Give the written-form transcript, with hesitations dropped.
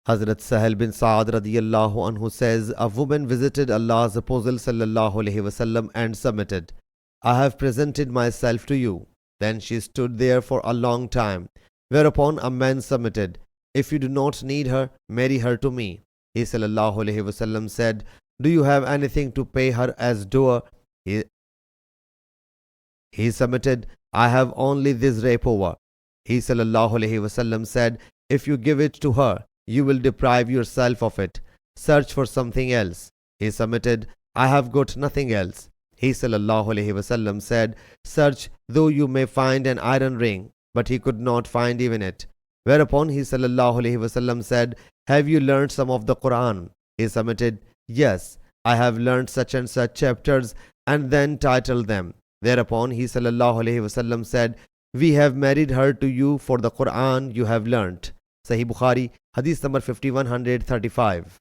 Hazrat Sahil bin Sa'ad radiyallahu anhu says, a woman visited Allah's Apostle sallallahu alaihi wasallam and submitted, I have presented myself to you. Then she stood there for a long time, whereupon a man submitted, if you do not need her, marry her to me. He sallallahu alaihi wasallam said, do you have anything to pay her as doer? He submitted, I have only this repower. He sallallahu alaihi wasallam said, if you give it to her, you will deprive yourself of it. Search for something else. He submitted, I have got nothing else. He sallallahu alaihi wasallam said, search though you may find an iron ring. But he could not find even it. Whereupon he sallallahu alaihi wasallam said, have you learned some of the Quran? He submitted, yes, I have learned such and such chapters, and then titled them. Thereupon he sallallahu alaihi wasallam said, we have married her to you for the Quran you have learnt. Sahih Bukhari, Hadith number 5135.